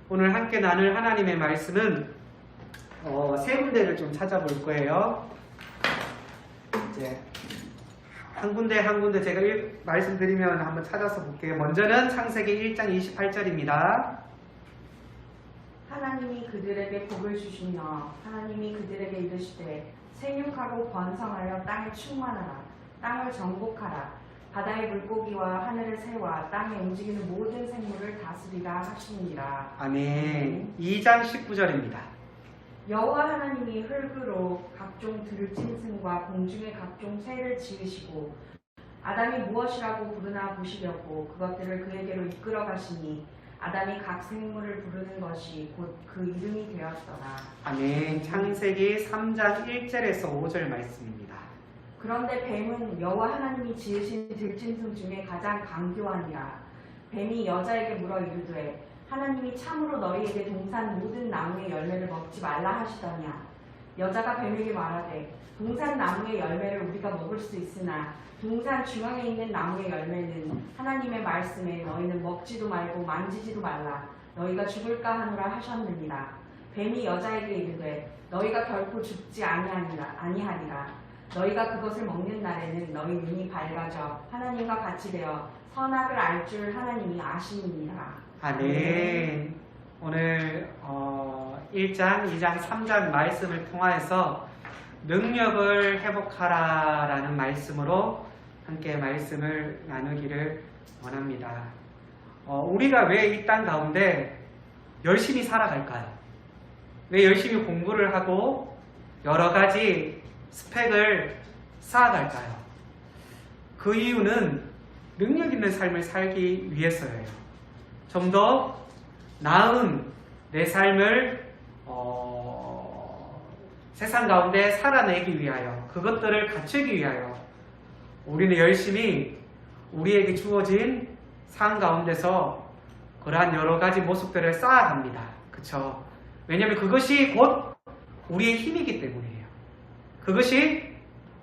오늘 함께 나눌 하나님의 말씀은 세 군데를 좀 찾아볼 거예요. 이제 한 군데 제가 말씀드리면 한번 찾아서 볼게요. 먼저는 창세기 1장 28절입니다. 하나님이 그들에게 복을 주시며 하나님이 그들에게 이르시되 생육하고 번성하여 땅에 충만하라. 땅을 정복하라. 바다의 물고기와 하늘의 새와 땅에 움직이는 모든 생물을 다스리라 하시니라. 아멘. 2장 19절입니다. 여호와 하나님이 흙으로 각종 들짐승과 공중의 각종 새를 지으시고 아담이 무엇이라고 부르나 보시려고 그것들을 그에게로 이끌어 가시니 아담이 각 생물을 부르는 것이 곧 그 이름이 되었더라. 아멘. 창세기 3장 1절에서 5절 말씀입니다. 그런데 뱀은 여호와 하나님이 지으신 들짐승 중에 가장 강교하니라. 뱀이 여자에게 물어 이르되 하나님이 참으로 너희에게 동산 모든 나무의 열매를 먹지 말라 하시더냐. 여자가 뱀에게 말하되 동산 나무의 열매를 우리가 먹을 수 있으나 동산 중앙에 있는 나무의 열매는 하나님의 말씀에 너희는 먹지도 말고 만지지도 말라. 너희가 죽을까 하노라 하셨느니라. 뱀이 여자에게 이르되 너희가 결코 죽지 아니하리라. 너희가 그것을 먹는 날에는 너희 눈이 밝아져 하나님과 같이 되어 선악을 알 줄 하나님이 아시느니라. 아멘. 오늘 1장, 2장, 3장 말씀을 통하여서 능력을 회복하라라는 말씀으로 함께 말씀을 나누기를 원합니다. 우리가 왜 이 땅 가운데 열심히 살아갈까요? 왜 열심히 공부를 하고 여러 가지 스펙을 쌓아갈까요? 그 이유는 능력 있는 삶을 살기 위해서예요. 좀 더 나은 내 삶을 세상 가운데 살아내기 위하여, 그것들을 갖추기 위하여 우리는 열심히 우리에게 주어진 삶 가운데서 그러한 여러 가지 모습들을 쌓아갑니다. 그쵸? 왜냐하면 그것이 곧 우리의 힘이기 때문이에요. 그것이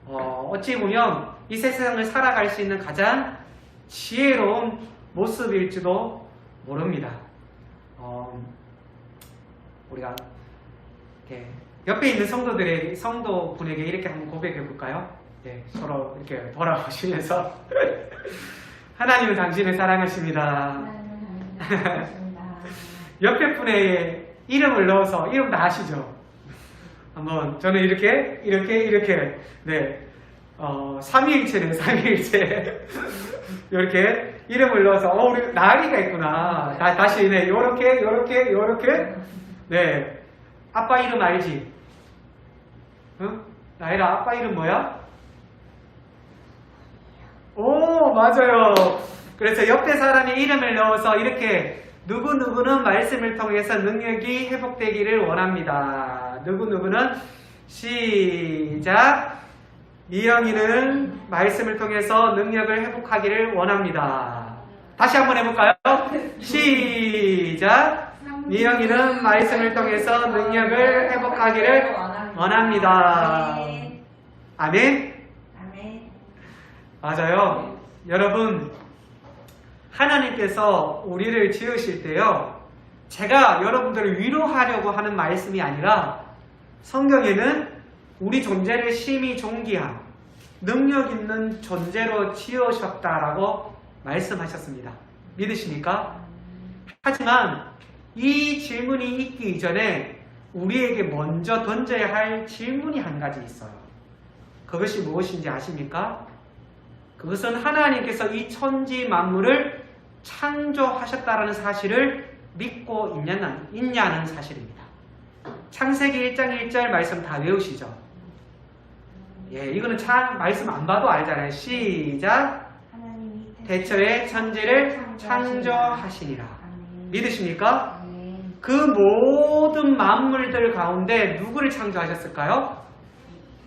어찌 보면 이 세상을 살아갈 수 있는 가장 지혜로운 모습일지도 모릅니다. 우리가 이렇게 옆에 있는 성도분에게 이렇게 한번 고백해 볼까요? 네, 서로 이렇게 돌아보시면서 하나님은 당신을 사랑하십니다. 옆에 분의 이름을 넣어서, 이름 다 아시죠? 한번 저는 이렇게 네, 삼위일체는 삼위일체 이렇게 이름을 넣어서 우리 나리가 있구나. 다시 네, 요렇게 네, 아빠 이름 알지? 응? 나이라 아빠 이름 뭐야? 오, 맞아요. 그래서 옆에 사람이 이름을 넣어서 이렇게 누구누구는 말씀을 통해서 능력이 회복되기를 원합니다. 누구누구는 시작. 미영이는 말씀을 통해서 능력을 회복하기를 원합니다. 다시 한번 해볼까요? 시작. 미영이는 말씀을 통해서 능력을 회복하기를 원합니다. 아멘. 맞아요. 여러분, 하나님께서 우리를 지으실 때요, 제가 여러분들을 위로하려고 하는 말씀이 아니라 성경에는 우리 존재를 심히 존귀한 능력 있는 존재로 지으셨다라고 말씀하셨습니다. 믿으십니까? 하지만 이 질문이 있기 이전에 우리에게 먼저 던져야 할 질문이 한 가지 있어요. 그것이 무엇인지 아십니까? 그것은 하나님께서 이 천지 만물을 창조하셨다라는 사실을 믿고 있냐는 사실입니다. 창세기 1장 1절 말씀 다 외우시죠? 예, 이거는 말씀 안 봐도 알잖아요. 시작. 대초에 천지를 창조하시니라. 믿으십니까? 그 모든 만물들 가운데 누구를 창조하셨을까요?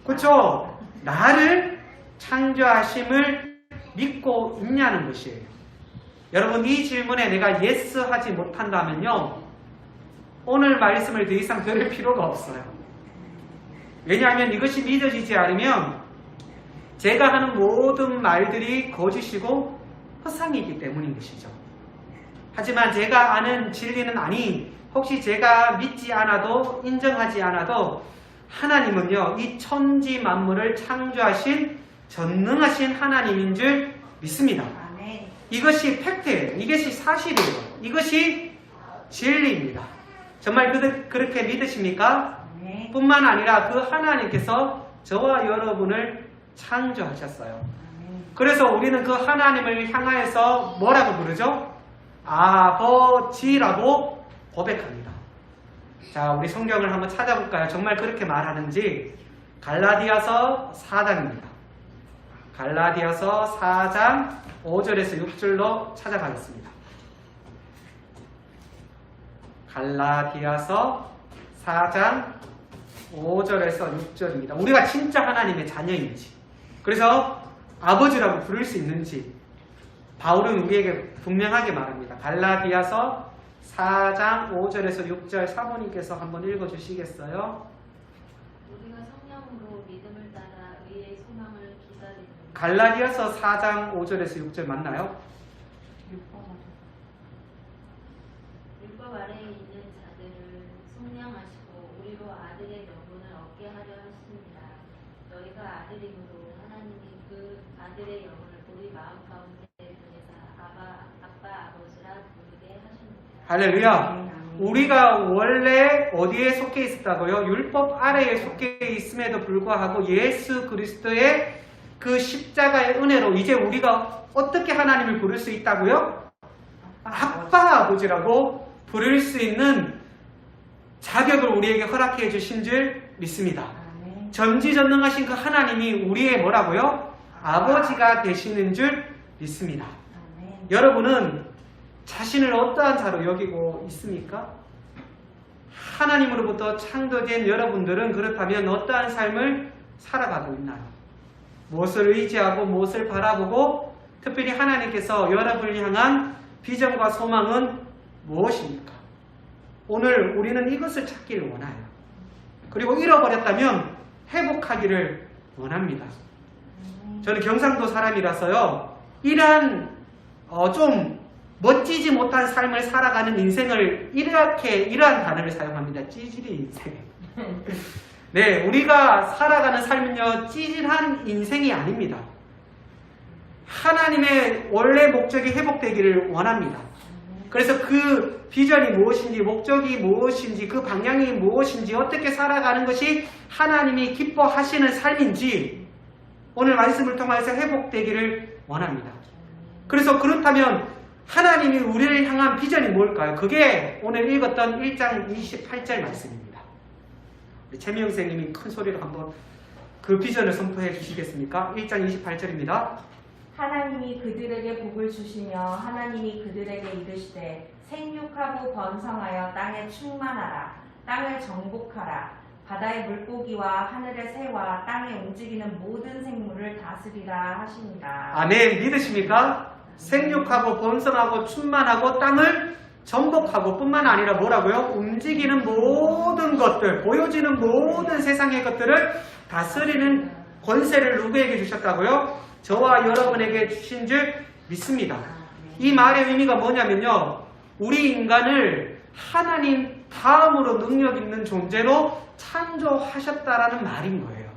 그렇죠? 나를 창조하심을 믿고 있냐는 것이에요. 여러분, 이 질문에 내가 예스 하지 못한다면요, 오늘 말씀을 더 이상 들을 필요가 없어요. 왜냐하면 이것이 믿어지지 않으면 제가 하는 모든 말들이 거짓이고 허상이기 때문인 것이죠. 하지만 제가 아는 진리는 아니, 혹시 제가 믿지 않아도 인정하지 않아도 하나님은요 이 천지 만물을 창조하신 전능하신 하나님인 줄 믿습니다. 아멘. 이것이 팩트예요. 이것이 사실이에요. 이것이 진리입니다. 정말 그렇게 믿으십니까? 아멘. 뿐만 아니라 그 하나님께서 저와 여러분을 창조하셨어요. 아멘. 그래서 우리는 그 하나님을 향하여서 뭐라고 부르죠? 아버지라고 고백합니다. 자, 우리 성경을 한번 찾아볼까요? 정말 그렇게 말하는지. 갈라디아서 4장입니다. 갈라디아서 4장 5절에서 6절로 찾아가겠습니다. 갈라디아서 4장 5절에서 6절입니다. 우리가 진짜 하나님의 자녀인지, 그래서 아버지라고 부를 수 있는지 바울은 우리에게 분명하게 말합니다. 갈라디아서 4장 5절에서 6절 사모님께서 한번 읽어주시겠어요? 우리가 성령으로 믿음을 따라 의의 소망을 기다리는 갈라디아서 4장 5절에서 6절 맞나요? 율법 아래에 있는 자들을 속량하시고 우리로 아들의 명분을 얻게 하려 하십니다. 너희가 아들이므로 하나님이 그 아들의 영을 우리 마음 가운데 보내사 아빠 아버지라 부르게 하십니다. 할렐루야. 우리가 원래 어디에 속해 있었다고요? 율법 아래에 속해 있음에도 불구하고 예수 그리스도의 그 십자가의 은혜로 이제 우리가 어떻게 하나님을 부를 수 있다고요? 아빠 아버지라고 부를 수 있는 자격을 우리에게 허락해 주신 줄 믿습니다. 아멘. 전지전능하신 그 하나님이 우리의 뭐라고요? 아버지가 되시는 줄 믿습니다. 아멘. 여러분은 자신을 어떠한 자로 여기고 있습니까? 하나님으로부터 창조된 여러분들은 그렇다면 어떠한 삶을 살아가고 있나요? 무엇을 의지하고 무엇을 바라보고 특별히 하나님께서 여러분을 향한 비전과 소망은 무엇입니까? 오늘 우리는 이것을 찾기를 원해요. 그리고 잃어버렸다면 회복하기를 원합니다. 저는 경상도 사람이라서요. 이러한 좀 멋지지 못한 삶을 살아가는 인생을 이러한 단어를 사용합니다. 찌질이 인생. 네, 우리가 살아가는 삶은요, 찌질한 인생이 아닙니다. 하나님의 원래 목적이 회복되기를 원합니다. 그래서 그 비전이 무엇인지, 목적이 무엇인지, 그 방향이 무엇인지, 어떻게 살아가는 것이 하나님이 기뻐하시는 삶인지 오늘 말씀을 통해서 회복되기를 원합니다. 그래서 그렇다면 하나님이 우리를 향한 비전이 뭘까요? 그게 오늘 읽었던 1장 28절 말씀입니다. 우리 최미영 선생님이 큰 소리로 한번 그 비전을 선포해 주시겠습니까? 1장 28절입니다. 하나님이 그들에게 복을 주시며 하나님이 그들에게 이르시되 생육하고 번성하여 땅에 충만하라. 땅을 정복하라. 바다의 물고기와 하늘의 새와 땅에 움직이는 모든 생물을 다스리라 하십니다. 아멘. 믿으십니까? 생육하고 번성하고 충만하고 땅을 정복하고 뿐만 아니라 뭐라고요? 움직이는 모든 것들, 보여지는 모든 세상의 것들을 다스리는 권세를 누구에게 주셨다고요? 저와 여러분에게 주신 줄 믿습니다. 이 말의 의미가 뭐냐면요, 우리 인간을 하나님 다음으로 능력 있는 존재로 창조하셨다라는 말인 거예요.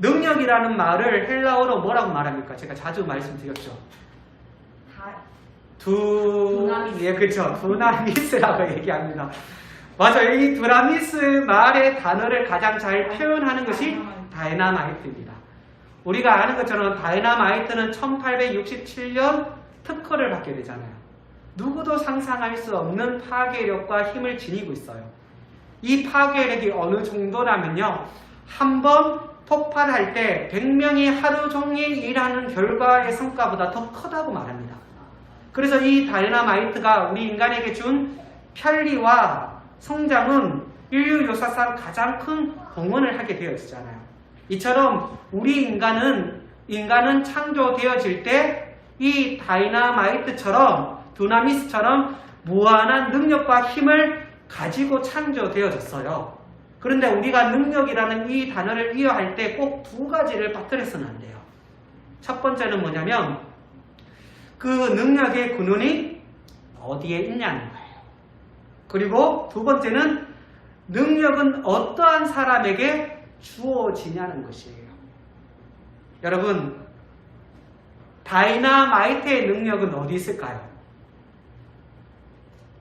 능력이라는 말을 헬라어로 뭐라고 말합니까? 제가 자주 말씀드렸죠. 두나미스. 예, 그렇죠. 두나미스라고 얘기합니다. 맞아요. 이 두나미스 말의 단어를 가장 잘 표현하는 것이 다이나마이트입니다. 우리가 아는 것처럼 다이나마이트는 1867년 특허를 받게 되잖아요. 누구도 상상할 수 없는 파괴력과 힘을 지니고 있어요. 이 파괴력이 어느 정도라면요, 한번 폭발할 때 100명이 하루 종일 일하는 결과의 성과보다 더 크다고 말합니다. 그래서 이 다이나마이트가 우리 인간에게 준 편리와 성장은 인류 역사상 가장 큰 공헌을 하게 되었잖아요. 이처럼 우리 인간은 창조되어질 때 이 다이나마이트처럼, 두나미스처럼 무한한 능력과 힘을 가지고 창조되어졌어요. 그런데 우리가 능력이라는 이 단어를 이해할 때 꼭 두 가지를 빠뜨려서는 안 돼요. 첫 번째는 뭐냐면 그 능력의 근원이 어디에 있냐는 거예요. 그리고 두 번째는 능력은 어떠한 사람에게 주어지냐는 것이에요. 여러분, 다이나마이트의 능력은 어디 있을까요?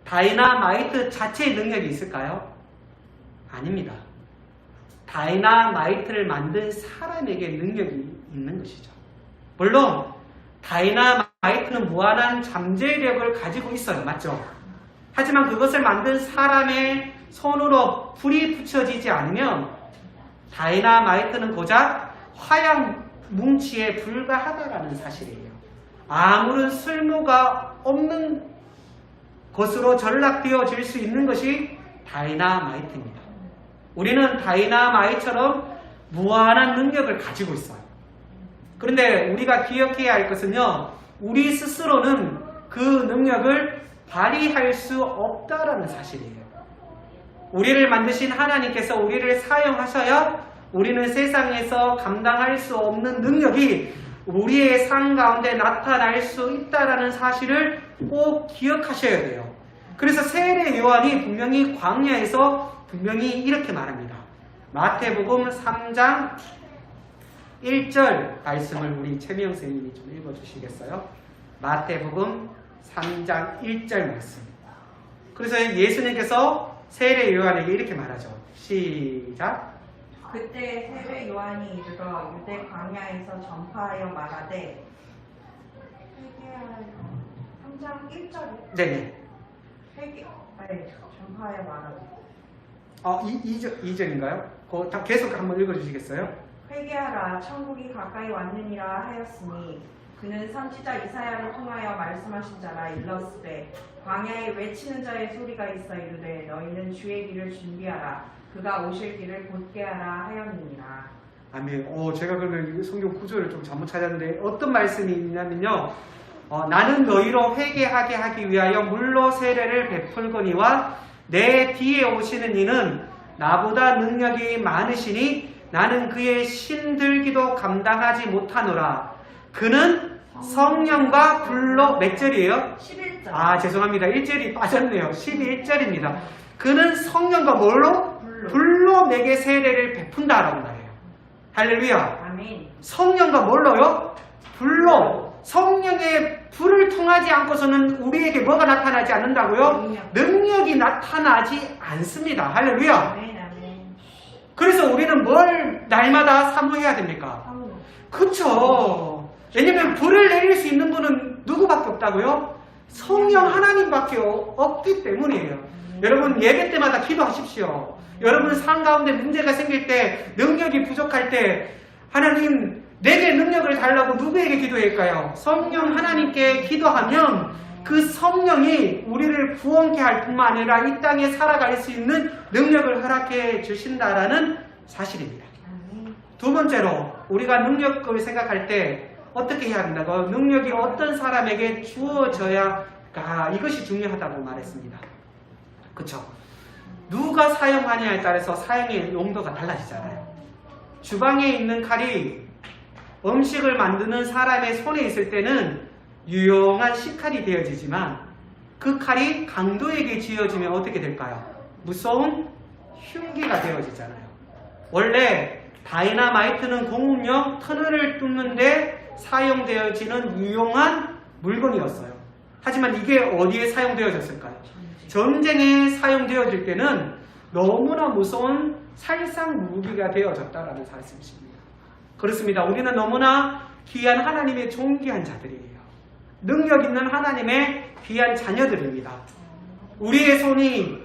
다이나마이트 자체의 능력이 있을까요? 아닙니다. 다이나마이트를 만든 사람에게 능력이 있는 것이죠. 물론 다이나마이트는 무한한 잠재력을 가지고 있어요. 맞죠? 하지만 그것을 만든 사람의 손으로 불이 붙여지지 않으면 다이나마이트는 고작 화약 뭉치에 불과하다라는 사실이에요. 아무런 쓸모가 없는 것으로 전락되어질 수 있는 것이 다이나마이트입니다. 우리는 다이나마이트처럼 무한한 능력을 가지고 있어요. 그런데 우리가 기억해야 할 것은요, 우리 스스로는 그 능력을 발휘할 수 없다라는 사실이에요. 우리를 만드신 하나님께서 우리를 사용하셔야 우리는 세상에서 감당할 수 없는 능력이 우리의 삶 가운데 나타날 수 있다라는 사실을 꼭 기억하셔야 돼요. 그래서 세례 요한이 분명히 광야에서 분명히 이렇게 말합니다. 마태복음 3장 1절 말씀을 우리 최미영 선생님이 좀 읽어주시겠어요? 마태복음 3장 1절 말씀. 그래서 예수님께서 세례 요한에게 이렇게 말하죠. 시작. 그때 세례 요한이 이르러 유대 광야에서 전파하여 말하되 3장 1절에 네네. 전파하여 말하되 2절인가요? 다 계속 한번 읽어주시겠어요? 회개하라 천국이 가까이 왔느니라 하였으니 그는 선지자 이사야를 통하여 말씀하신 자라 일렀으되 광야에 외치는 자의 소리가 있어 이르되 너희는 주의 길을 준비하라 그가 오실 길을 곧게 하라 하였느니라. 아멘. 제가 그러면 성경 구조를 좀 잘못 찾았는데 어떤 말씀이 있냐면요. 나는 너희로 회개하게 하기 위하여 물로 세례를 베풀거니와 내 뒤에 오시는 이는 나보다 능력이 많으시니 나는 그의 신들기도 감당하지 못하노라. 그는 성령과 불로 몇 절이에요? 11절. 죄송합니다. 1절이 빠졌네요. 11절입니다. 그는 성령과 뭘로? 불로 내게 세례를 베푼다라고 말해요. 할렐루야. 아멘. 성령과 뭘로요? 불로. 성령의 불을 통하지 않고서는 우리에게 뭐가 나타나지 않는다고요? 능력이 나타나지 않습니다. 할렐루야. 아멘, 아멘. 그래서 우리는 뭘 날마다 사모해야 됩니까? 사모. 그쵸. 왜냐면 불을 내릴 수 있는 분은 누구밖에 없다고요? 성령 하나님밖에 없기 때문이에요. 여러분 예배 때마다 기도하십시오. 여러분 삶 가운데 문제가 생길 때, 능력이 부족할 때 하나님 내게 능력을 달라고 누구에게 기도할까요? 성령 하나님께 기도하면 그 성령이 우리를 구원케 할 뿐만 아니라 이 땅에 살아갈 수 있는 능력을 허락해 주신다라는 사실입니다. 두 번째로 우리가 능력을 생각할 때 어떻게 해야 한다고? 능력이 어떤 사람에게 주어져야 이것이 중요하다고 말했습니다. 그쵸? 누가 사용하냐에 따라서 사용의 용도가 달라지잖아요. 주방에 있는 칼이 음식을 만드는 사람의 손에 있을 때는 유용한 식칼이 되어지지만 그 칼이 강도에게 쥐어지면 어떻게 될까요? 무서운 흉기가 되어지잖아요. 원래 다이나마이트는 공업용 터널을 뚫는데 사용되어지는 유용한 물건이었어요. 하지만 이게 어디에 사용되어졌을까요? 전쟁에 사용되어질 때는 너무나 무서운 살상 무기가 되어졌다라는 말씀이십니다. 그렇습니다. 우리는 너무나 귀한 하나님의 존귀한 자들이에요. 능력 있는 하나님의 귀한 자녀들입니다. 우리의 손이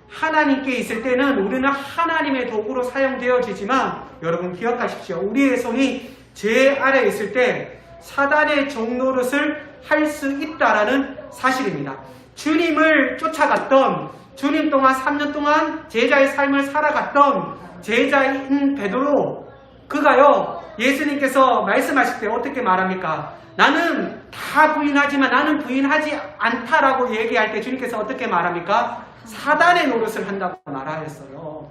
하나님께 있을 때는 우리는 하나님의 도구로 사용되어지지만 여러분 기억하십시오. 우리의 손이 죄 아래에 있을 때 사단의 종노릇을 할 수 있다라는 사실입니다. 주님을 쫓아갔던, 주님 동안 3년 동안 제자의 삶을 살아갔던 제자인 베드로, 그가요 예수님께서 말씀하실 때 어떻게 말합니까? 나는 다 부인하지만 나는 부인하지 않다라고 얘기할 때 주님께서 어떻게 말합니까? 사단의 노릇을 한다고 말하였어요.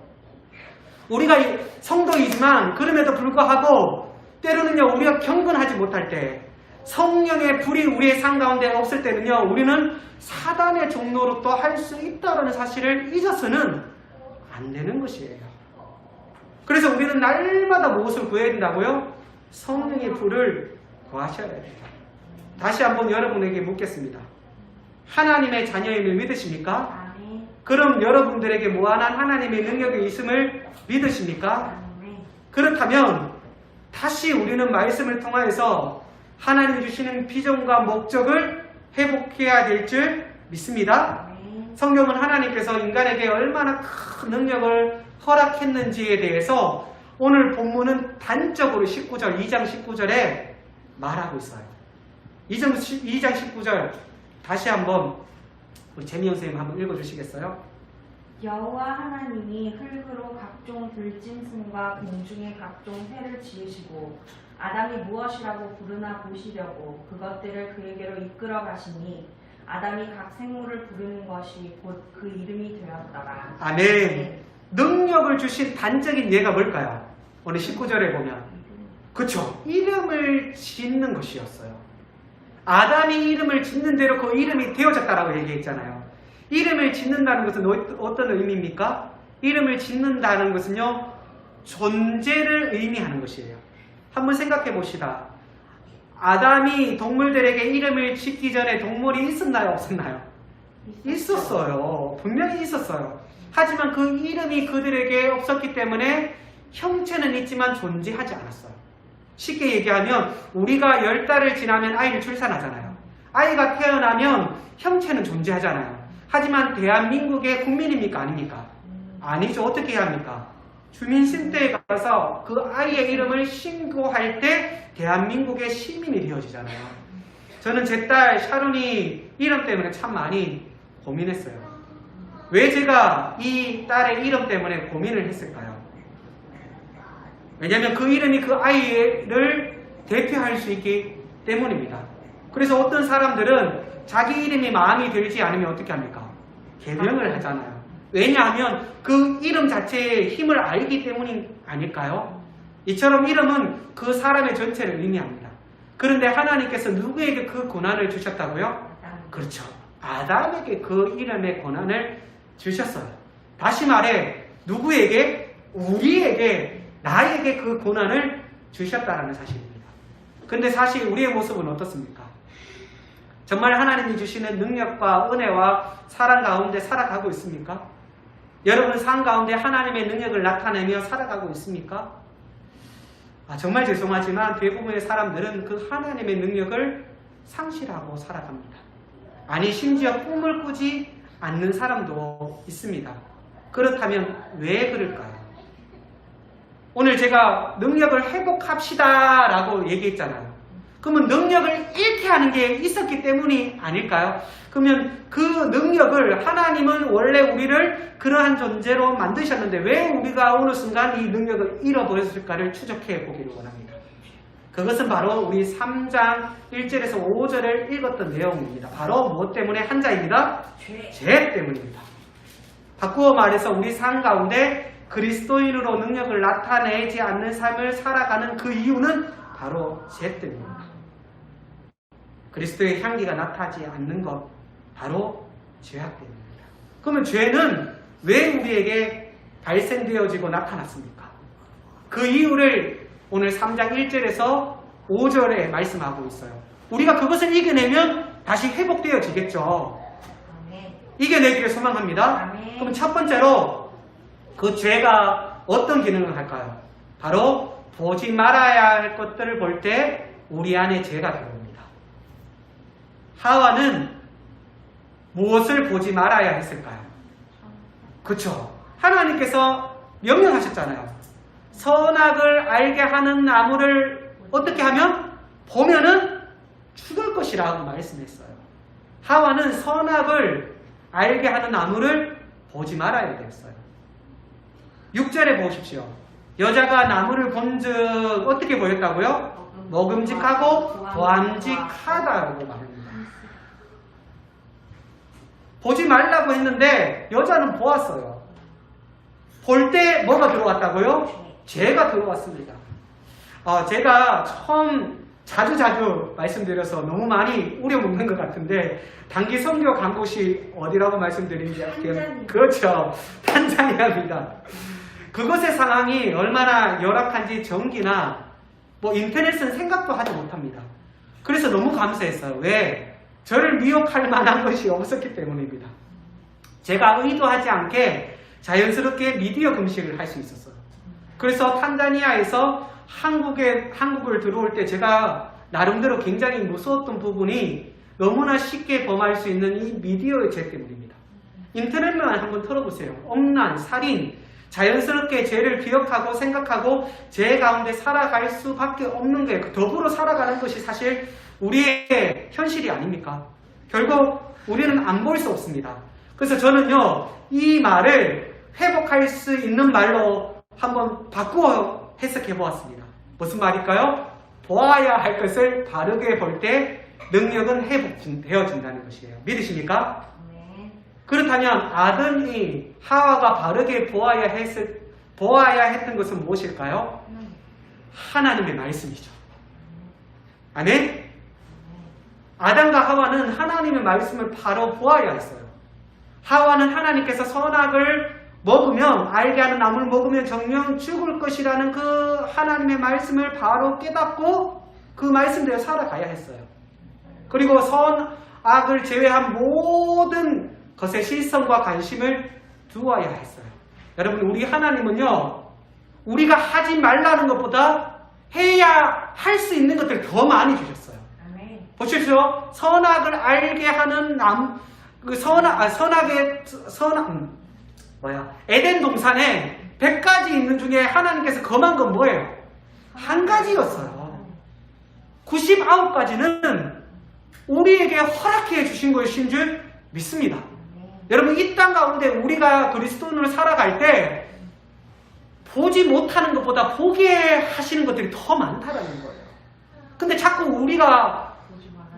우리가 성도이지만 그럼에도 불구하고 때로는요 우리가 경건하지 못할 때, 성령의 불이 우리의 삶 가운데 없을 때는요, 우리는 사단의 종로로 또 할 수 있다는 사실을 잊어서는 안 되는 것이에요. 그래서 우리는 날마다 무엇을 구해야 된다고요? 성령의 불을 구하셔야 돼요. 다시 한번 여러분에게 묻겠습니다. 하나님의 자녀임을 믿으십니까? 아멘. 그럼 여러분들에게 무한한 하나님의 능력이 있음을 믿으십니까? 아멘. 그렇다면 다시 우리는 말씀을 통하여서 하나님 주시는 비전과 목적을 회복해야 될 줄 믿습니다. 아멘. 성경은 하나님께서 인간에게 얼마나 큰 능력을 허락했는지에 대해서 오늘 본문은 단적으로 19절, 2장 19절에 말하고 있어요. 2장 19절 다시 한번 우리 재미영 선생님 한번 읽어주시겠어요? 여호와 하나님이 흙으로 각종 들짐승과 공중의 각종 새를 지으시고 아담이 무엇이라고 부르나 보시려고 그것들을 그에게로 이끌어 가시니 아담이 각 생물을 부르는 것이 곧 그 이름이 되었더라. 아멘. 능력을 주신 단적인 예가 뭘까요? 오늘 19절에 보면 그쵸? 이름을 짓는 것이었어요. 아담이 이름을 짓는 대로 그 이름이 되어졌다라고 얘기했잖아요. 이름을 짓는다는 것은 어떤 의미입니까? 이름을 짓는다는 것은요, 존재를 의미하는 것이에요. 한번 생각해 봅시다. 아담이 동물들에게 이름을 짓기 전에 동물이 있었나요? 없었나요? 있었어요. 분명히 있었어요. 하지만 그 이름이 그들에게 없었기 때문에 형체는 있지만 존재하지 않았어요. 쉽게 얘기하면 우리가 10달을 지나면 아이를 출산하잖아요. 아이가 태어나면 형체는 존재하잖아요. 하지만 대한민국의 국민입니까? 아닙니까? 아니죠. 어떻게 해야 합니까? 주민센터에 가서 그 아이의 이름을 신고할 때 대한민국의 시민이 되어지잖아요. 저는 제 딸 샤론이 이름 때문에 참 많이 고민했어요. 왜 제가 이 딸의 이름 때문에 고민을 했을까요? 왜냐하면 그 이름이 그 아이를 대표할 수 있기 때문입니다. 그래서 어떤 사람들은 자기 이름이 마음에 들지 않으면 어떻게 합니까? 개명을 하잖아요. 왜냐하면 그 이름 자체의 힘을 알기 때문이 아닐까요? 이처럼 이름은 그 사람의 전체를 의미합니다. 그런데 하나님께서 누구에게 그 권한을 주셨다고요? 그렇죠. 아담에게 그 이름의 권한을 주셨어요. 다시 말해 누구에게? 우리에게, 나에게 그 권한을 주셨다는 사실입니다. 근데 사실 우리의 모습은 어떻습니까? 정말 하나님이 주시는 능력과 은혜와 사랑 가운데 살아가고 있습니까? 여러분 삶 가운데 하나님의 능력을 나타내며 살아가고 있습니까? 정말 죄송하지만 대부분의 사람들은 그 하나님의 능력을 상실하고 살아갑니다. 아니 심지어 꿈을 꾸지 않는 사람도 있습니다. 그렇다면 왜 그럴까요? 오늘 제가 능력을 회복합시다 라고 얘기했잖아요. 그러면 능력을 잃게 하는 게 있었기 때문이 아닐까요? 그러면 그 능력을 하나님은 원래 우리를 그러한 존재로 만드셨는데 왜 우리가 어느 순간 이 능력을 잃어버렸을까를 추적해 보기를 원합니다. 그것은 바로 우리 3장 1절에서 5절을 읽었던 내용입니다. 바로 무엇 때문에 한자입니다? 죄 때문입니다. 바꾸어 말해서 우리 삶 가운데 그리스도인으로 능력을 나타내지 않는 삶을 살아가는 그 이유는 바로 죄 때문입니다. 그리스도의 향기가 나타나지 않는 것, 바로 죄악 때문입니다. 그러면 죄는 왜 우리에게 발생되어지고 나타났습니까? 그 이유를 오늘 3장 1절에서 5절에 말씀하고 있어요. 우리가 그것을 이겨내면 다시 회복되어지겠죠. 이겨내기를 소망합니다. 그럼 첫 번째로 그 죄가 어떤 기능을 할까요? 바로 보지 말아야 할 것들을 볼 때 우리 안에 죄가 들어옵니다. 하와는 무엇을 보지 말아야 했을까요? 그렇죠. 하나님께서 명령하셨잖아요. 선악을 알게 하는 나무를 어떻게 하면? 보면은 죽을 것이라고 말씀했어요. 하와는 선악을 알게 하는 나무를 보지 말아야 되었어요. 6절에 보십시오. 여자가 나무를 본즉 어떻게 보였다고요? 먹음직하고 보암직하다라고 말합니다. 보지 말라고 했는데 여자는 보았어요. 볼 때 뭐가 들어왔다고요? 죄가 들어왔습니다. 제가 처음 자주 말씀드려서 너무 많이 우려먹는 것 같은데 단기 선교 간 곳이 어디라고 말씀드린지 탄자니아. 그렇죠. 탄자니아입니다. 그곳의 상황이 얼마나 열악한지 전기나 뭐 인터넷은 생각도 하지 못합니다. 그래서 너무 감사했어요. 왜? 저를 미혹할 만한 것이 없었기 때문입니다. 제가 의도하지 않게 자연스럽게 미디어 금식을 할 수 있었어요. 그래서 탄자니아에서 한국을 들어올 때 제가 나름대로 굉장히 무서웠던 부분이 너무나 쉽게 범할 수 있는 이 미디어의 죄 때문입니다. 인터넷만 한번 털어보세요. 엄난, 살인, 자연스럽게 죄를 기억하고 생각하고 죄 가운데 살아갈 수밖에 없는 게 더불어 살아가는 것이 사실 우리의 현실이 아닙니까? 결국 우리는 안 볼 수 없습니다. 그래서 저는요, 이 말을 회복할 수 있는 말로 한번 바꾸어 해석해 보았습니다. 무슨 말일까요? 보아야 할 것을 바르게 볼 때 능력은 회복되어진다는 것이에요. 믿으십니까? 네. 그렇다면 아담이 하와가 바르게 보아야 했던 것은 무엇일까요? 하나님의 말씀이죠. 아멘? 아담과 하와는 하나님의 말씀을 바로 보아야 했어요. 하와는 하나님께서 선악을 먹으면, 알게 하는 나무를 먹으면 정령 죽을 것이라는 그 하나님의 말씀을 바로 깨닫고 그 말씀대로 살아가야 했어요. 그리고 선악을 제외한 모든 것에 실성과 관심을 두어야 했어요. 여러분, 우리 하나님은요, 우리가 하지 말라는 것보다 해야 할 수 있는 것들을 더 많이 주셨어요. 아멘. 보십시오. 선악을 알게 하는 에덴 동산에 100가지 있는 중에 하나님께서 검한 건 뭐예요? 한 가지였어요. 99가지는 우리에게 허락해 주신 것인 줄 믿습니다. 여러분, 이 땅 가운데 우리가 그리스도인으로 살아갈 때 보지 못하는 것보다 보게 하시는 것들이 더 많다라는 거예요. 근데 자꾸 우리가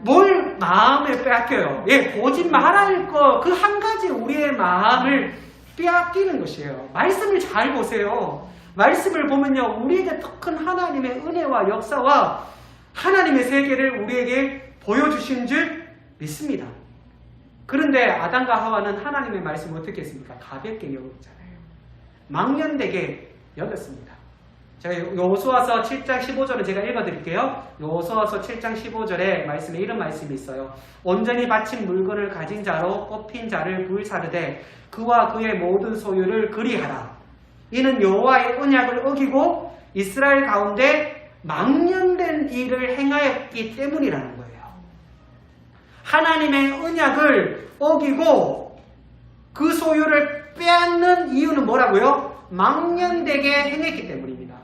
뭘 마음에 빼앗겨요? 예, 보지 말아야 거 그 한 가지 우리의 마음을 빼앗기는 것이에요. 말씀을 잘 보세요. 말씀을 보면요, 우리에게 더 큰 하나님의 은혜와 역사와 하나님의 세계를 우리에게 보여주신 줄 믿습니다. 그런데 아담과 하와는 하나님의 말씀을 어떻게 했습니까? 가볍게 여겼잖아요. 망연되게 여겼습니다. 제가 여호수아서 7장 15절은 제가 읽어드릴게요. 여호수아서 7장 15절에 말씀에 이런 말씀이 있어요. 온전히 바친 물건을 가진 자로 뽑힌 자를 불사르되 그와 그의 모든 소유를 그리하라. 이는 여호와의 언약을 어기고 이스라엘 가운데 망령된 일을 행하였기 때문이라는 거예요. 하나님의 언약을 어기고 그 소유를 빼앗는 이유는 뭐라고요? 망령되게 행했기 때문입니다.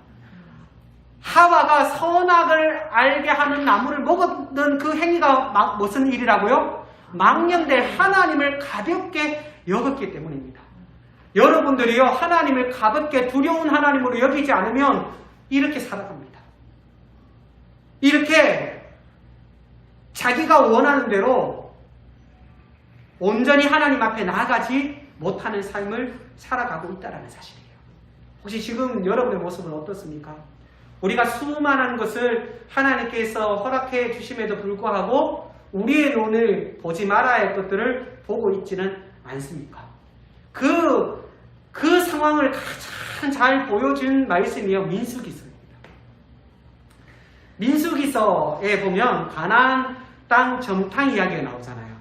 하와가 선악을 알게 하는 나무를 먹었던 그 행위가 무슨 일이라고요? 망령될 하나님을 가볍게 여겼기 때문입니다. 여러분들이요, 하나님을 가볍게 두려운 하나님으로 여기지 않으면 이렇게 살아갑니다. 이렇게 자기가 원하는 대로 온전히 하나님 앞에 나아가지 못하는 삶을 살아가고 있다는 사실이에요. 혹시 지금 여러분의 모습은 어떻습니까? 우리가 수많은 것을 하나님께서 허락해 주심에도 불구하고 우리의 눈을 보지 말아야 할 것들을 보고 있지는 않습니까? 그 상황을 가장 잘 보여준 말씀이요, 민수기서입니다. 민수기서에 보면 가나안 땅 정탐 이야기가 나오잖아요.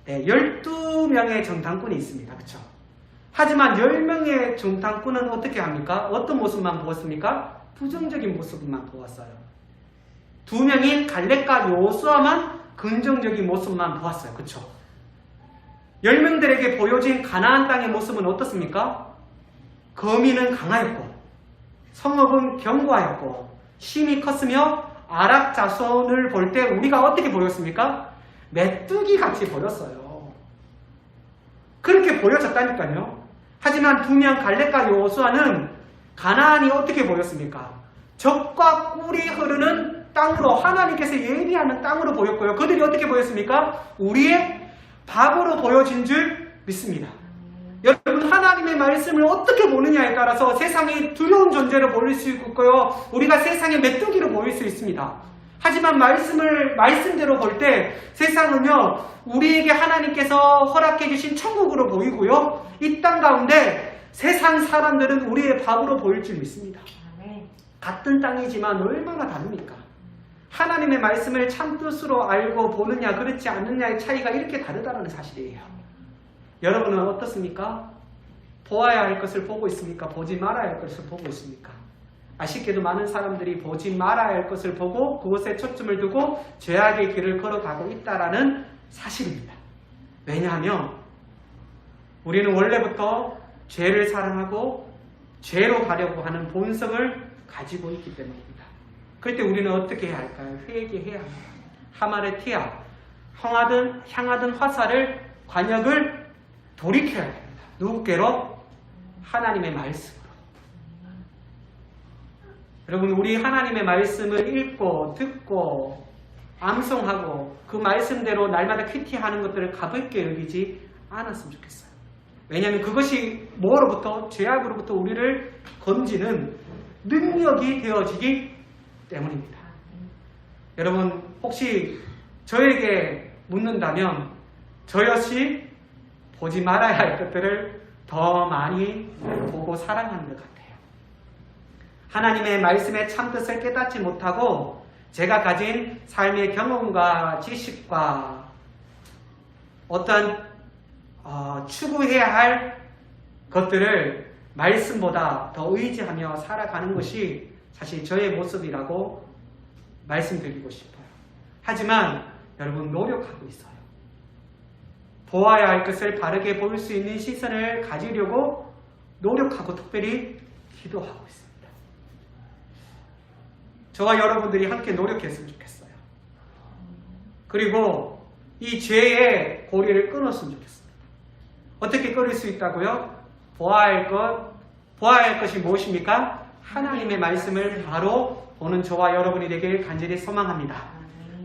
네, 12명의 정탐꾼이 있습니다. 그렇죠? 하지만 10명의 정탐꾼은 어떻게 합니까? 어떤 모습만 보았습니까? 부정적인 모습만 보았어요. 2명인 갈렙과 여호수아만 긍정적인 모습만 보았어요. 그렇죠? 10명들에게 보여진 가나안 땅의 모습은 어떻습니까? 거민은 강하였고 성읍은 견고하였고 힘이 컸으며 아랍 자손을 볼 때 우리가 어떻게 보였습니까? 메뚜기 같이 보였어요. 그렇게 보여졌다니까요. 하지만 2명 갈렙과 여호수아는 가나안이 어떻게 보였습니까? 젖과 꿀이 흐르는 땅으로, 하나님께서 예비하는 땅으로 보였고요. 그들이 어떻게 보였습니까? 우리의 밥으로 보여진 줄 믿습니다. 여러분, 하나님의 말씀을 어떻게 보느냐에 따라서 세상이 두려운 존재로 보일 수 있고요, 우리가 세상의 메뚜기로 보일 수 있습니다. 하지만 말씀대로 볼 때 세상은요, 우리에게 하나님께서 허락해 주신 천국으로 보이고요, 이 땅 가운데 세상 사람들은 우리의 밥으로 보일 줄 믿습니다. 아멘. 같은 땅이지만 얼마나 다릅니까? 하나님의 말씀을 참 뜻으로 알고 보느냐 그렇지 않느냐의 차이가 이렇게 다르다는 사실이에요. 여러분은 어떻습니까? 보아야 할 것을 보고 있습니까? 보지 말아야 할 것을 보고 있습니까? 아쉽게도 많은 사람들이 보지 말아야 할 것을 보고 그것에 초점을 두고 죄악의 길을 걸어가고 있다는 사실입니다. 왜냐하면 우리는 원래부터 죄를 사랑하고 죄로 가려고 하는 본성을 가지고 있기 때문입니다. 그럴 때 우리는 어떻게 해야 할까요? 회개해야 합니다. 하만의 티아, 향하던 화살을, 관역을 돌이켜야 됩니다. 누구께로? 하나님의 말씀으로. 여러분, 우리 하나님의 말씀을 읽고 듣고 암송하고 그 말씀대로 날마다 큐티하는 것들을 가볍게 여기지 않았으면 좋겠어요. 왜냐하면 그것이 뭐로부터? 죄악으로부터 우리를 건지는 능력이 되어지기 때문입니다. 여러분, 혹시 저에게 묻는다면 저 역시 보지 말아야 할 것들을 더 많이 보고 사랑하는 것 같아요. 하나님의 말씀의 참뜻을 깨닫지 못하고 제가 가진 삶의 경험과 지식과 어떤 추구해야 할 것들을 말씀보다 더 의지하며 살아가는 것이 사실 저의 모습이라고 말씀드리고 싶어요. 하지만 여러분, 노력하고 있어요. 보아야 할 것을 바르게 볼 수 있는 시선을 가지려고 노력하고 특별히 기도하고 있습니다. 저와 여러분들이 함께 노력했으면 좋겠어요. 그리고 이 죄의 고리를 끊었으면 좋겠습니다. 어떻게 끊을 수 있다고요? 보아야 할 것이 무엇입니까? 하나님의 말씀을 바로 보는 저와 여러분이 되길 간절히 소망합니다.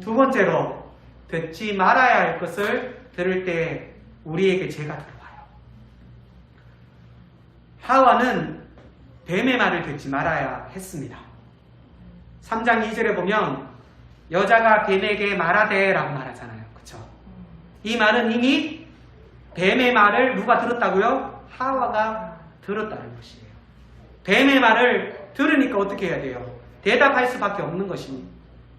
두 번째로, 듣지 말아야 할 것을 들을 때 우리에게 죄가 들어와요. 하와는 뱀의 말을 듣지 말아야 했습니다. 3장 2절에 보면 여자가 뱀에게 말하되 라고 말하잖아요. 그쵸? 이 말은 이미 뱀의 말을 누가 들었다고요? 하와가 들었다는 것이에요. 뱀의 말을 들으니까 어떻게 해야 돼요? 대답할 수밖에 없는 것입니다.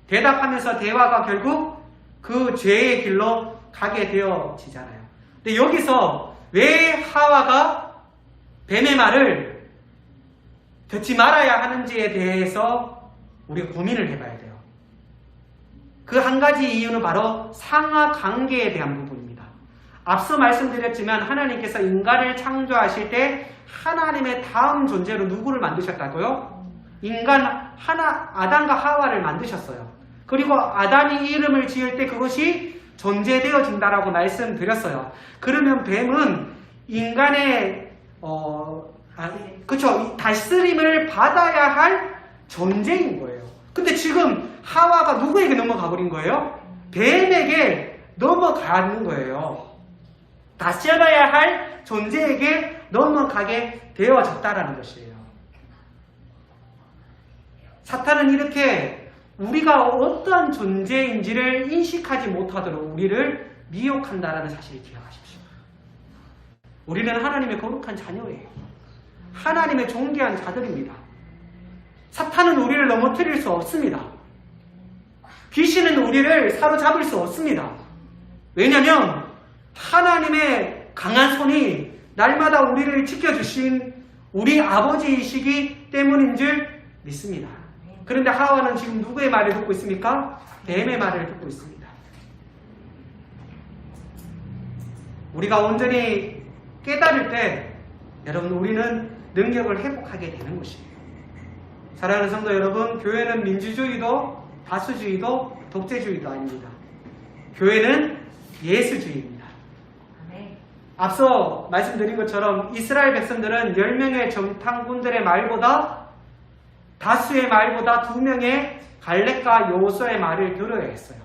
대답하면서 대화가 결국 그 죄의 길로 가게 되어지잖아요. 근데 여기서 왜 하와가 뱀의 말을 듣지 말아야 하는지에 대해서 우리가 고민을 해봐야 돼요. 그 한 가지 이유는 바로 상하 관계에 대한 부분입니다. 앞서 말씀드렸지만 하나님께서 인간을 창조하실 때 하나님의 다음 존재로 누구를 만드셨다고요? 아담과 하와를 만드셨어요. 그리고 아담이 이름을 지을 때 그것이 존재되어진다라고 말씀드렸어요. 그러면 뱀은 인간의 다스림을 받아야 할 존재인 거예요. 근데 지금 하와가 누구에게 넘어가 버린 거예요? 뱀에게 넘어가는 거예요. 다스려야 할 존재에게 넘어가게 되어졌다라는 것이에요. 사탄은 이렇게 우리가 어떠한 존재인지를 인식하지 못하도록 우리를 미혹한다라는 사실을 기억하십시오. 우리는 하나님의 거룩한 자녀예요. 하나님의 존귀한 자들입니다. 사탄은 우리를 넘어뜨릴 수 없습니다. 귀신은 우리를 사로잡을 수 없습니다. 왜냐하면 하나님의 강한 손이 날마다 우리를 지켜주신 우리 아버지이시기 때문인 줄 믿습니다. 그런데 하와는 지금 누구의 말을 듣고 있습니까? 뱀의 말을 듣고 있습니다. 우리가 온전히 깨달을 때 여러분, 우리는 능력을 회복하게 되는 것입니다. 사랑하는 성도 여러분, 교회는 민주주의도 다수주의도 독재주의도 아닙니다. 교회는 예수주의입니다. 앞서 말씀드린 것처럼 이스라엘 백성들은 10명의 정탐꾼들의 말보다 다수의 말보다 2명의 갈렙과 여호수아의 말을 들어야 했어요.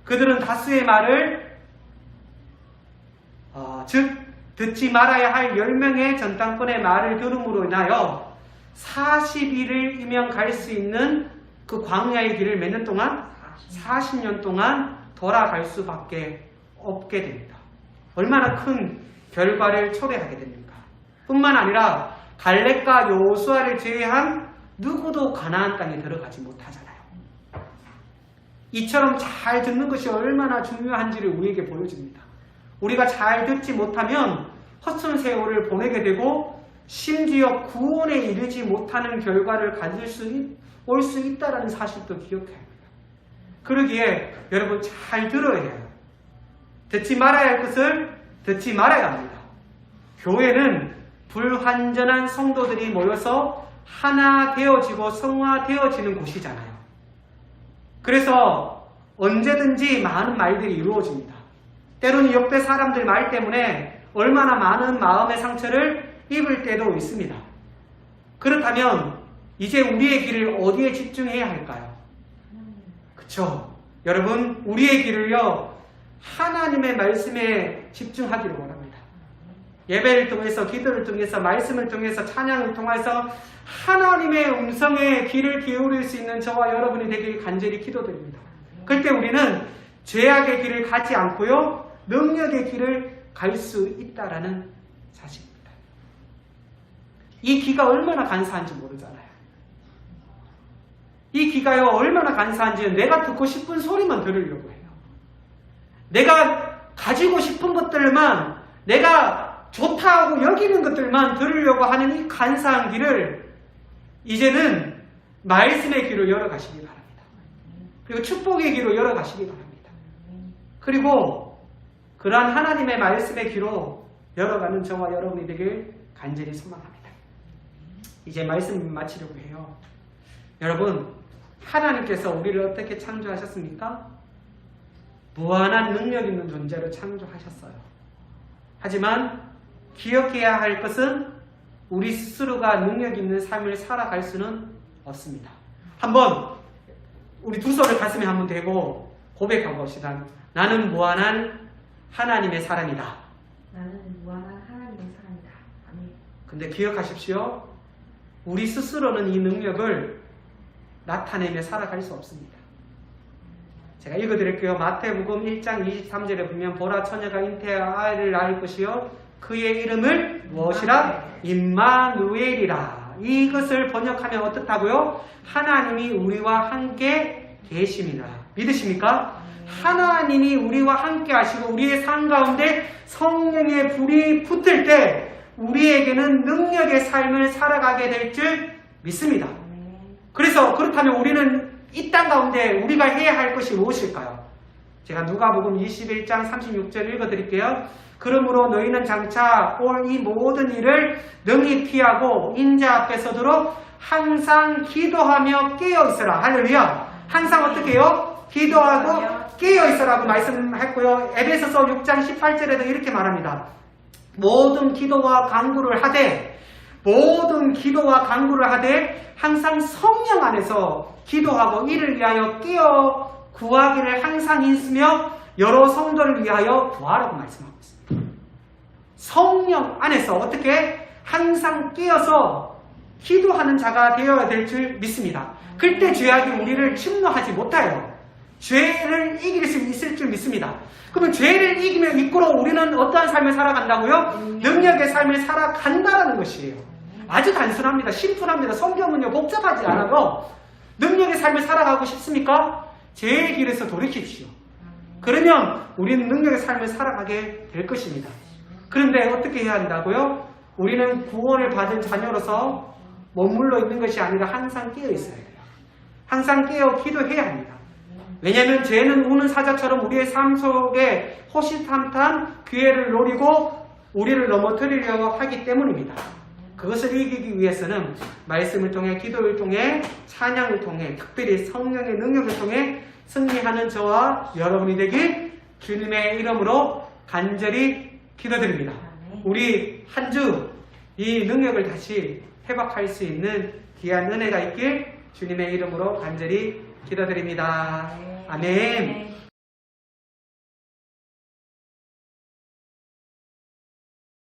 그들은 다수의 말을 듣지 말아야 할 10명의 전당권의 말을 들음으로 인하여 40일이면 갈 수 있는 그 광야의 길을 몇 년 동안? 40년 동안 돌아갈 수밖에 없게 됩니다. 얼마나 큰 결과를 초래하게 됩니까? 뿐만 아니라 갈렙과 여호수아를 제외한 누구도 가나안 땅에 들어가지 못하잖아요. 이처럼 잘 듣는 것이 얼마나 중요한지를 우리에게 보여줍니다. 우리가 잘 듣지 못하면 헛된 세월을 보내게 되고 심지어 구원에 이르지 못하는 결과를 가질 올 수 있다는 사실도 기억해야 합니다. 그러기에 여러분 잘 들어야 해요. 듣지 말아야 할 것을 듣지 말아야 합니다. 교회는 불완전한 성도들이 모여서 하나 되어지고 성화되어지는 곳이잖아요. 그래서 언제든지 많은 말들이 이루어집니다. 때로는 역대 사람들 말 때문에 얼마나 많은 마음의 상처를 입을 때도 있습니다. 그렇다면 이제 우리의 길을 어디에 집중해야 할까요? 그쵸? 여러분 우리의 길을요 하나님의 말씀에 집중하기를 원합니다. 예배를 통해서 기도를 통해서 말씀을 통해서 찬양을 통해서 하나님의 음성에 귀를 기울일 수 있는 저와 여러분이 되길 간절히 기도드립니다. 그때 우리는 죄악의 길을 가지 않고요 능력의 길을 갈 수 있다라는 사실입니다. 이 귀가 얼마나 간사한지 모르잖아요. 이 귀가요 얼마나 간사한지 내가 듣고 싶은 소리만 들으려고 해요. 내가 가지고 싶은 것들만 내가 좋다고 여기는 것들만 들으려고 하는 이 간사한 길을 이제는 말씀의 길로 열어가시기 바랍니다. 그리고 축복의 길로 열어가시기 바랍니다. 그리고 그러한 하나님의 말씀의 길로 열어가는 저와 여러분이 되길 간절히 소망합니다. 이제 말씀 마치려고 해요. 여러분 하나님께서 우리를 어떻게 창조하셨습니까? 무한한 능력 있는 존재로 창조하셨어요. 하지만 기억해야 할 것은 우리 스스로가 능력 있는 삶을 살아갈 수는 없습니다. 한번 우리 두 손을 가슴에 한번 대고 고백해 봅시다. 나는 무한한 하나님의 사람이다. 나는 무한한 하나님의 사람이다. 아멘. 근데 기억하십시오. 우리 스스로는 이 능력을 나타내며 살아갈 수 없습니다. 제가 읽어드릴게요. 마태복음 1장 23절에 보면 보라 처녀가 잉태하여 아이를 낳을 것이요 그의 이름을 무엇이라? 임마누엘이라. 이것을 번역하면 어떻다고요? 하나님이 우리와 함께 계심이라. 믿으십니까? 하나님이 우리와 함께 하시고 우리의 삶 가운데 성령의 불이 붙을 때 우리에게는 능력의 삶을 살아가게 될 줄 믿습니다. 그래서 그렇다면 우리는 이 땅 가운데 우리가 해야 할 것이 무엇일까요? 제가 누가복음 21장 36절 읽어드릴게요. 그러므로 너희는 장차 올 이 모든 일을 능히 피하고 인자 앞에 서도록 항상 기도하며 깨어있어라. 할렐루야. 항상 어떻게 해요? 기도하고 깨어있어라고 말씀했고요. 에베소서 6장 18절에도 이렇게 말합니다. 모든 기도와 간구를 하되 항상 성령 안에서 기도하고 이를 위하여 깨어 구하기를 항상 힘쓰며 여러 성도를 위하여 구하라고 말씀하고 있습니다. 성령 안에서 어떻게 항상 깨어서 기도하는 자가 되어야 될 줄 믿습니다. 그때 죄악이 우리를 침노하지 못해요. 죄를 이길 수 있을 줄 믿습니다. 그러면 죄를 이끌어 우리는 어떠한 삶을 살아간다고요? 능력의 삶을 살아간다는 것이에요. 아주 단순합니다. 심플합니다. 성경은요 복잡하지 않아도 능력의 삶을 살아가고 싶습니까? 죄의 길에서 돌이키십시오. 그러면 우리는 능력의 삶을 살아가게 될 것입니다. 그런데 어떻게 해야 한다고요? 우리는 구원을 받은 자녀로서 머물러 있는 것이 아니라 항상 깨어 있어야 돼요. 항상 깨어 기도해야 합니다. 왜냐하면 죄는 우는 사자처럼 우리의 삶 속에 호시탐탐 기회를 노리고 우리를 넘어뜨리려고 하기 때문입니다. 그것을 이기기 위해서는 말씀을 통해 기도를 통해 찬양을 통해 특별히 성령의 능력을 통해 승리하는 저와 여러분이 되길 주님의 이름으로 간절히 기도드립니다. 우리 한 주 이 능력을 다시 회복할 수 있는 귀한 은혜가 있길 주님의 이름으로 간절히 기도드립니다. 아멘.